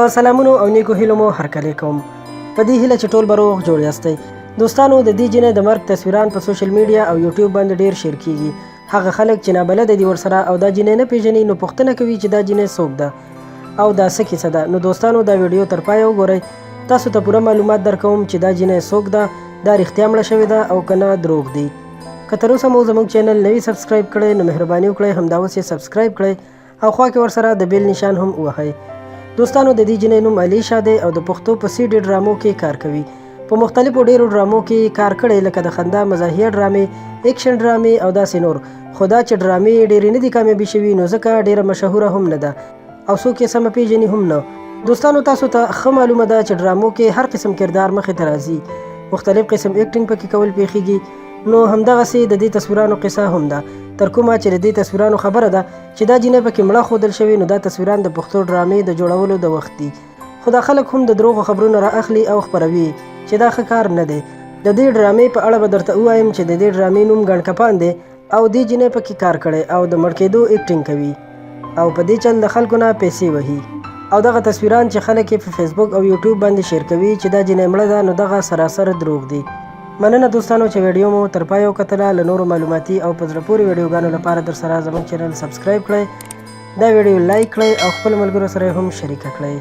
په سلامونو او نیکو هیلو مو هرکلی کوم. په دې هیله چې ټول به روغ جوړ یاستئ. دوستانو، د دې جینۍ د مرګ تصویران په سوشل میډیا او یوټیوب باندې ډیر شیر کیږي. هغه خلک چې نابلده دي ورسره او دا جینۍ نه پیژني نو پوښتنه کوي چې دا جینۍ څوک ده او دا څه کیسه ده. نو دوستانو، دا ویډیو تر پایه وګورئ. تاسو ته پوره معلومات درکوم چې دا جینۍ څوک ده، دا رښتیا مړه شوې ده او که نه دروغ دی. که تر اوسه مو زموږ چینل نوي سبسکرایب کړئ نو مهرباني وکړئ همدا اوس یې سبسکرایب کړئ او خوا کې ورسره د بیل نشان هم ووهئ. دوستانو، د دې جینۍ نوم علیشه دی او د پښتو په CD ډرامو کې کار کوي. په مختلفو ډیرو ډرامو کې کار کړی، لکه د خندا مزاحیه ډرامې، اکشن ډرامې او داسې نور. خو دا چې ډرامې ډیرې نه دي کامیابې شوي نو ځکه ډیره مشهوره هم نه ده او څوک یې سمه پیژني هم نه. دوستانو، تاسو ته ښه معلومه ده چې ډرامو کې هر قسم کردار مخې ته راځي، مختلف قسم اکټینګ پکې کول پیښیږي. نو همدغسې د دې تصویرانو قصه هم ده، تر کومه چې د دې تصویرانو خبره ده چې دا جینۍ پکې مړه ښودل شوې نو دا تصویران د پښتو ډرامې د جوړولو د وخت دي. خو دا خلک هم د دروغو خبرونه را اخلي او خپروي چې دا ښه کار نه دی. د دې ډرامې په اړه به درته ووایم چې د دې ډرامې نوم ګڼ کپان دی او دې جینۍ پکې کار کړی او د مړ کېدو اکټینګ کوي او په دې چل د خلکو نه پیسې وهي. او دغه تصویران چې خلک یې په فیسبوک او یوټیوب باندې شیر کوي چې دا جینۍ مړه ده نو دغه سراسر دروغ دی. مننه دوستانو چې ویډیو مو تر پایه وکتله. له نورو معلوماتي او په زړه پورې ویډیوګانو لپاره در سره زموږ چینل سبسکرایب کړئ، دا ویډیو لایک کړئ او خپل ملګرو سره هم شریکه کړئ.